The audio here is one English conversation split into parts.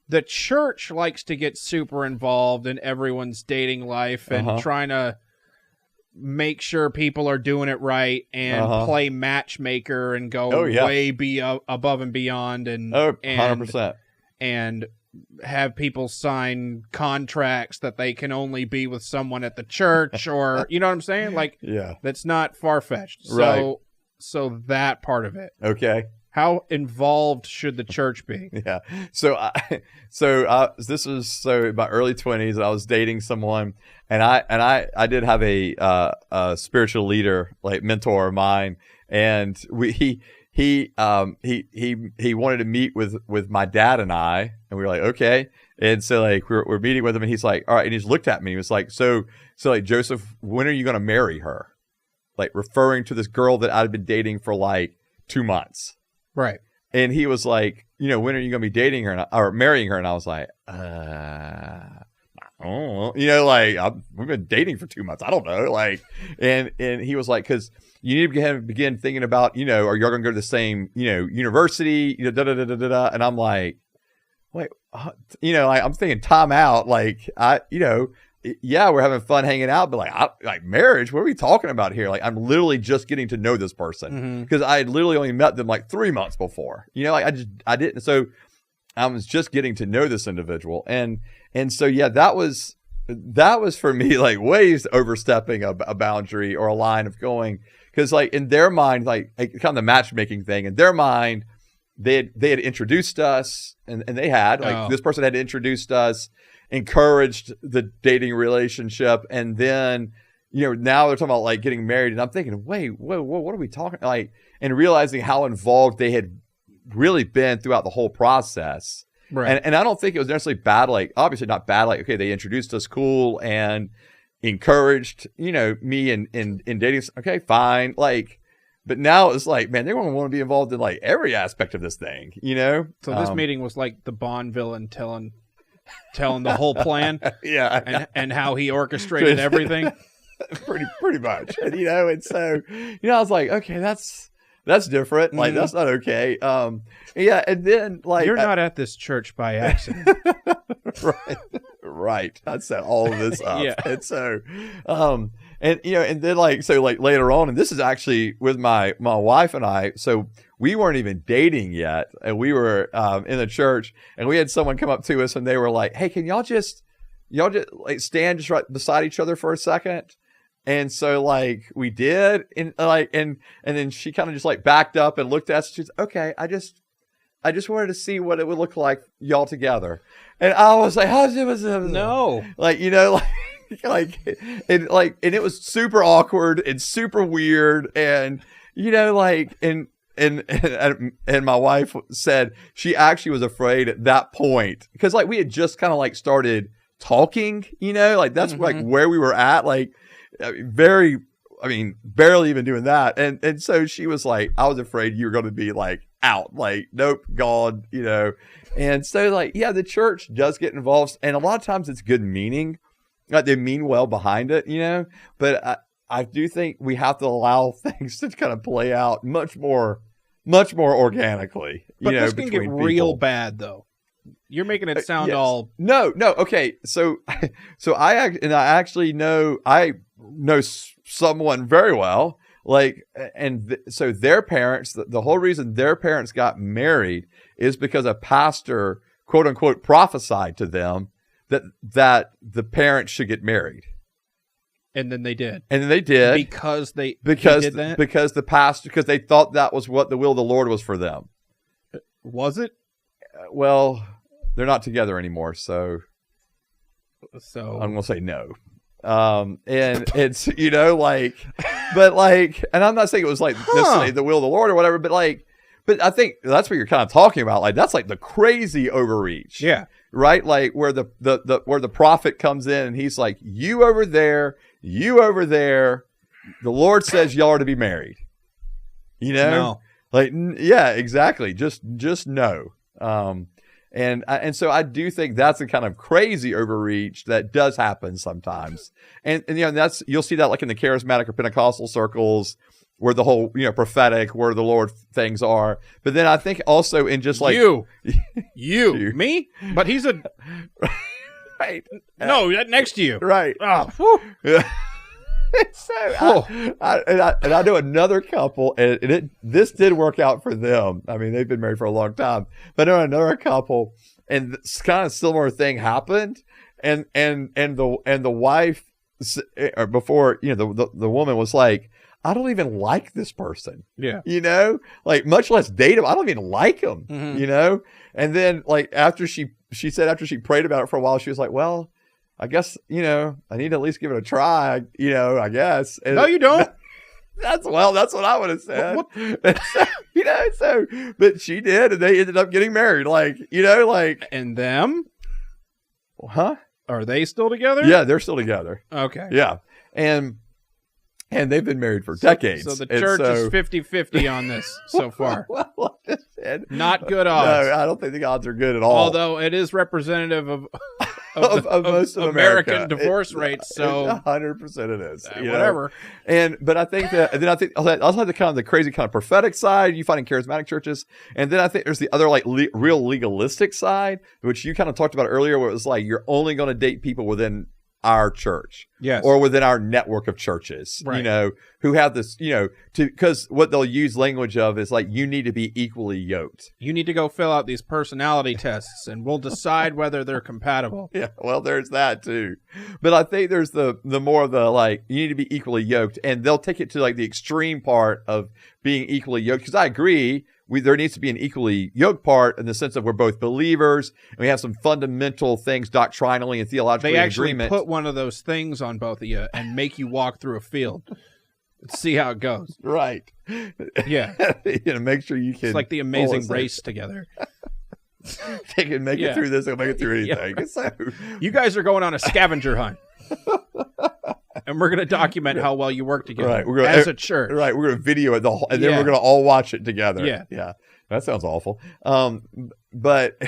the church likes to get super involved in everyone's dating life and trying to make sure people are doing it right and play matchmaker and go way above and beyond and 100%. And have people sign contracts that they can only be with someone at the church or, you know what I'm saying? Like, that's not far-fetched. So that part of it. Okay. How involved should the church be? Yeah. So this was in my early 20s, and I was dating someone, and I did have a spiritual leader, like mentor of mine, and he wanted to meet with my dad and I, and we were like, okay. And so like we're meeting with him, and he's like, all right. And he just looked at me. He was like, so like, Joseph, when are you going to marry her? Like referring to this girl that I'd been dating for like 2 months. Right. And he was like, when are you going to be dating her or marrying her? And I was like, oh, we've been dating for 2 months. I don't know. Like, and he was like, cause you need to begin thinking about, are you going to go to the same, university, And I'm like, wait, I'm thinking time out. Like we're having fun hanging out, but like marriage, what are we talking about here? Like, I'm literally just getting to know this person because I had literally only met them like 3 months before, I didn't. So I was just getting to know this individual. And so, that was for me, like ways overstepping a boundary or a line of going, because like in their mind, like kind of the matchmaking thing in their mind, they had introduced us and they had this person had introduced us, encouraged the dating relationship, and then now they're talking about like getting married, and I'm thinking, wait, whoa, what are we talking like? And realizing how involved they had really been throughout the whole process, right? And I don't think it was necessarily bad, like obviously not bad, like okay, they introduced us, cool, and encouraged me in dating, okay, fine, like. But now it's like, man, they're going to want to be involved in like every aspect of this thing, So this meeting was like the Bond villain telling the whole plan, and how he orchestrated everything, pretty much, and so I was like, okay, that's different, like that's not okay, and then like you're not at this church by accident, right? I set all of this up, and so and and then like so like later on, and this is actually with my wife and I, so we weren't even dating yet, and we were in the church, and we had someone come up to us, and they were like, hey, can y'all just like stand just right beside each other for a second? And so like we did, and like and then she kind of just like backed up and looked at us. She's okay, I just wanted to see what it would look like y'all together. And I was like, no, like and it was super awkward and super weird, and like and my wife said she actually was afraid at that point, because like we had just kind of like started talking, like that's like where we were at, like barely even doing that, and so she was like, I was afraid you were going to be like out, like nope, gone, and so like the church does get involved, and a lot of times it's good meaning, like they mean well behind it, but I do think we have to allow things to kind of play out much more organically. But this can get real bad, though. You're making it sound all no. Okay, so I actually know someone very well, like, and so their parents. The whole reason their parents got married is because a pastor, quote unquote, prophesied to them that the parents should get married. And then they did. Because they did that? Because the pastor, because they thought that was what the will of the Lord was for them. Was it? Well, they're not together anymore, so I'm gonna say no. And it's but like, and I'm not saying it was like necessarily the will of the Lord or whatever, but I think that's what you're kind of talking about. Like that's like the crazy overreach. Yeah. Right? Like where the prophet comes in and he's like, you over there, the Lord says y'all are to be married. No. Like, yeah, exactly. Just no. And so I do think that's the kind of crazy overreach that does happen sometimes. And that's, you'll see that like in the charismatic or Pentecostal circles, where the whole, prophetic, where the Lord things are. But then I think also in just like you, me, but he's a right. No, next to you, right? Oh, yeah. So I know another couple, and this did work out for them. I mean, they've been married for a long time, but I know another couple, and this kind of similar thing happened, and the wife, or before, the woman was like, I don't even like this person. Yeah. Like much less date him. I don't even like him, mm-hmm. And then like after she said after she prayed about it for a while, she was like, well, I guess, I need to at least give it a try, I guess. And no, you don't. That's what I would have said. But she did, and they ended up getting married. And them? Huh? Are they still together? Yeah, they're still together. Okay. Yeah. And they've been married for decades. So the church is 50-50 on this so far. Well, not good odds. No, I don't think the odds are good at all. Although it is representative of most of American divorce rates. So 100% it is. Whatever. But I think that, and then I think also have the kind of the crazy kind of prophetic side you find in charismatic churches. And then I think there's the other like real legalistic side, which you kind of talked about earlier, where it was like, you're only going to date people within our church, yes, or within our network of churches, right, who have this, because what they'll use language of is like, you need to be equally yoked. You need to go fill out these personality tests, and we'll decide whether they're compatible. Yeah, well, there's that too. But I think there's the more of the like, you need to be equally yoked, and they'll take it to like the extreme part of being equally yoked. Because I agree, there needs to be an equally yoked part in the sense of we're both believers and we have some fundamental things doctrinally and theologically in agreement. They actually put one of those things on both of you and make you walk through a field. Let's see how it goes. Right. Yeah. Make sure you can. It's like the Amazing Race together. They can make it through this. They'll make it through anything. Yeah. So, you guys are going on a scavenger hunt. And we're going to document how well you work together, right? As a church. Right. We're going to video it and then we're going to all watch it together. Yeah. Yeah. That sounds awful. But,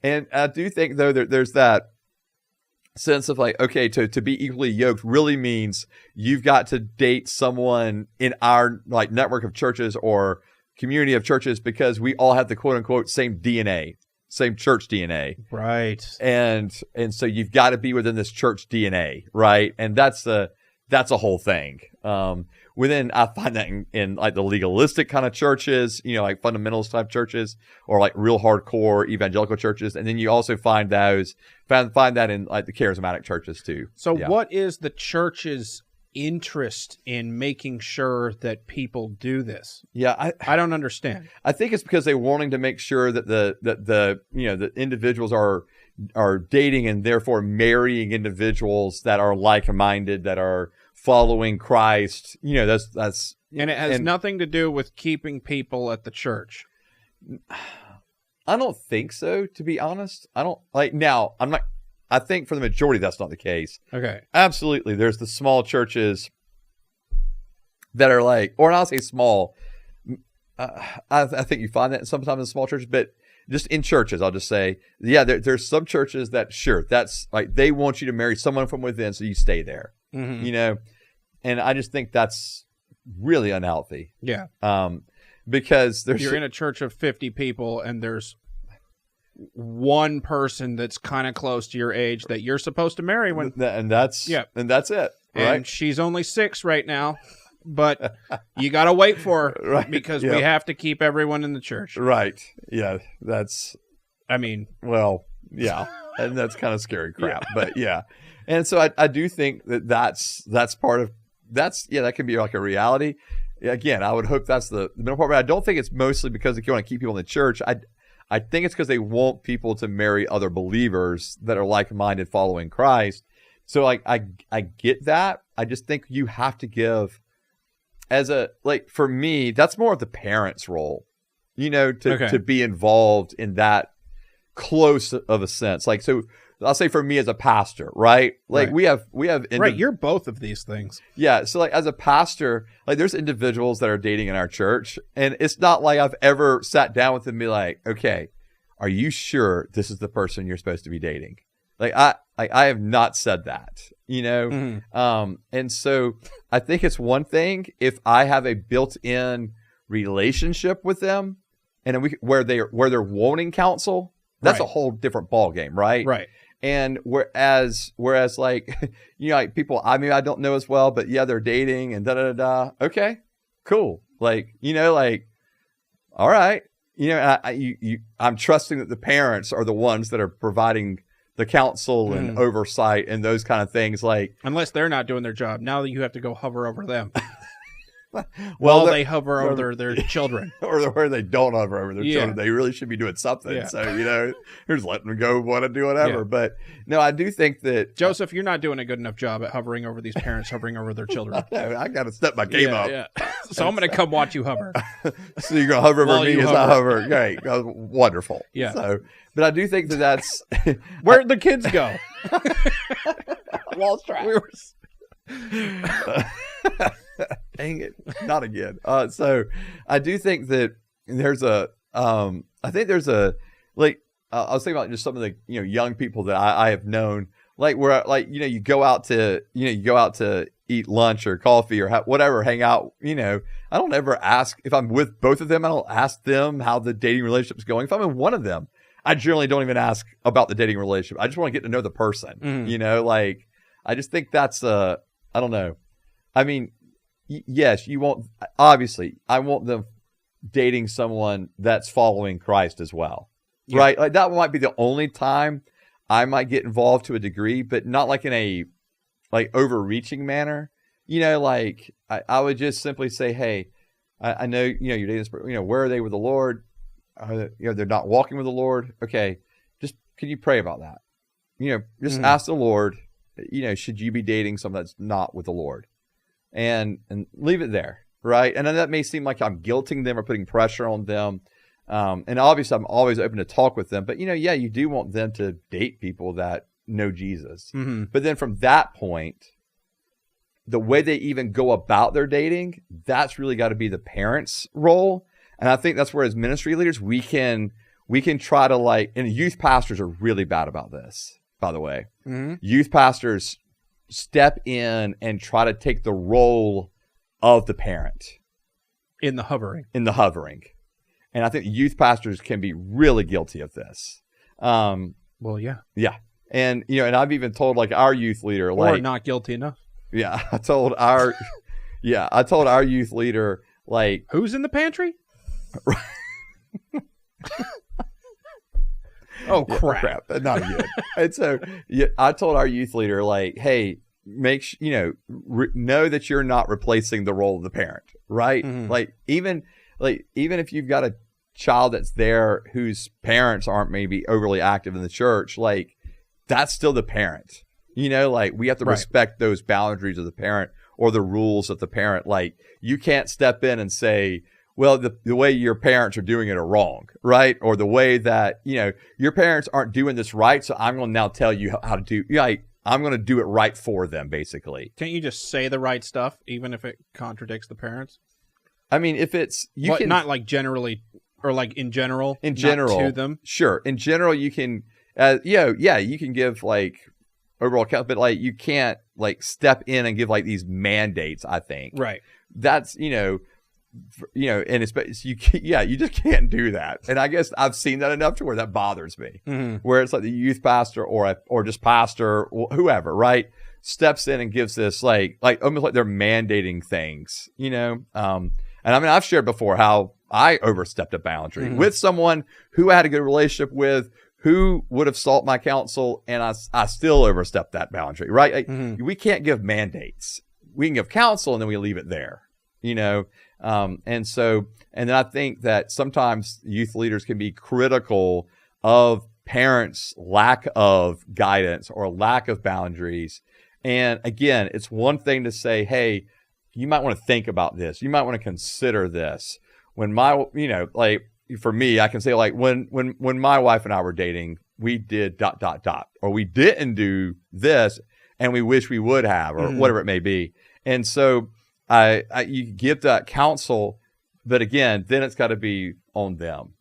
and I do think though that there's that sense of like, okay, to be equally yoked really means you've got to date someone in our like network of churches or community of churches because we all have the quote unquote same DNA. Same church DNA. Right. And so you've got to be within this church DNA, right? And that's a whole thing. I find that in like the legalistic kind of churches, like fundamentalist type churches or like real hardcore evangelical churches. And then you also find find that in like the charismatic churches too. So what is the church's interest in making sure that people do this? Yeah, I don't understand. I think it's because they're wanting to make sure that the individuals are dating and therefore marrying individuals that are like-minded, that are following Christ. That's and it has nothing to do with keeping people at the church. I don't think so, to be honest. I think for the majority, that's not the case. Okay. Absolutely. There's the small churches that are like, or I'll say small. I think you find that sometimes in small churches, but just in churches, I'll just say, yeah, there's some churches that, sure, that's like, they want you to marry someone from within so you stay there, and I just think that's really unhealthy. Yeah. Because you're in a church of 50 people and there's one person that's kind of close to your age that you're supposed to marry and that's it, right? And she's only 6 right now, but you got to wait for her, right? Because we have to keep everyone in the church, right? Yeah, well, yeah, and that's kind of scary crap, but yeah, and so I do think that's part of that can be like a reality. Again, I would hope that's the middle part, but I don't think it's mostly because they want to keep people in the church. I think it's because they want people to marry other believers that are like-minded following Christ. So like I get that. I just think you have to give for me, that's more of the parent's role, to be involved in that close of a sense. Like, so I'll say for me as a pastor, right? Like we have right. You're both of these things. Yeah. So like as a pastor, like there's individuals that are dating in our church, and it's not like I've ever sat down with them and be like, okay, are you sure this is the person you're supposed to be dating? Like I have not said that, you know? Mm-hmm. And so I think it's one thing if I have a built-in relationship with them and where they're wanting counsel, that's a whole different ball game, right? Right. And whereas like, you know, like people, I mean, I don't know as well, but yeah, they're dating and da-da-da-da. Okay, cool. Like, you know, like, all right. You know, I'm trusting that the parents are the ones that are providing the counsel and oversight and those kind of things. Like, unless they're not doing their job, now you have to go hover over them. Well, they hover over their children, or where they don't hover over their children. They really should be doing something. Yeah. So, you know, they're just letting them go, want to do whatever. Yeah. But no, I do think that Joseph, you're not doing a good enough job at hovering over these parents, hovering over their children. I got to step my game up. Yeah. So I'm going to come watch you hover. So you're going to hover over me as I hover. Great, wonderful. Yeah. So, but I do think that's where'd the kids go? Lost track. Dang it, not again. So I do think that there's a I think there's a like I was thinking about just some of the, you know, young people that I have known, like where, like, you know, you go out to eat lunch or coffee or whatever, hang out, you know, I don't ever ask if I'm with both of them. I don't ask them how the dating relationship is going. If I'm in one of them, I generally don't even ask about the dating relationship. I just want to get to know the person, you know, like, I just think that's I don't know. I mean, yes, you want, obviously, I want them dating someone that's following Christ as well, right? Like that might be the only time I might get involved to a degree, but not like in a like overreaching manner. You know, like I would just simply say, hey, I know, you know, you're dating this, you know, where are they with the Lord? You know, they're not walking with the Lord. Okay, just can you pray about that? You know, just ask the Lord, you know, should you be dating someone that's not with the Lord? And leave it there, right? And then that may seem like I'm guilting them or putting pressure on them. And obviously, I'm always open to talk with them. But, you know, yeah, you do want them to date people that know Jesus. But then from that point, the way they even go about their dating, that's really got to be the parents' role. And I think that's where, as ministry leaders, we can try to, like, and youth pastors are really bad about this, by the way. Youth pastors step in and try to take the role of the parent in the hovering. And I think youth pastors can be really guilty of this. Well, yeah. And, you know, and I've even told, like, our youth leader, like, or not guilty enough. Yeah. I told our youth leader, like, who's in the pantry? Oh, crap. Not again. And so I told our youth leader, like, hey, you know, know that you're not replacing the role of the parent, right? Like, even if you've got a child that's there whose parents aren't maybe overly active in the church, like, that's still the parent. You know, like, we have to respect those boundaries of the parent or the rules of the parent. Like, you can't step in and say, well, the way your parents are doing it are wrong, right? Or the way that, you know, your parents aren't doing this right, so I'm going to now tell you how to do, like, I'm going to do it right for them, basically. Can't you just say the right stuff, even if it contradicts the parents? I mean, if it's, not like generally, or like in general, not to them. Sure. In general, you can, you can give, like, overall count, but, like, you can't, like, step in and give, like, these mandates, I think. Right. That's, you know, and it's, you just can't do that. And I guess I've seen that enough to where that bothers me, where it's like the youth pastor or just pastor, whoever, right, steps in and gives this, like almost like they're mandating things, you know? And I mean, I've shared before how I overstepped a boundary with someone who I had a good relationship with, who would have sought my counsel, and I still overstepped that boundary, right? Like, we can't give mandates. We can give counsel, and then we leave it there, you know? And then I think that sometimes youth leaders can be critical of parents' lack of guidance or lack of boundaries. And again, it's one thing to say, hey, you might want to think about this. You might want to consider this. When like, for me, I can say, like, when my wife and I were dating, we did ... or we didn't do this and we wish we would have, or whatever it may be. And so you give that counsel, but again, then it's got to be on them.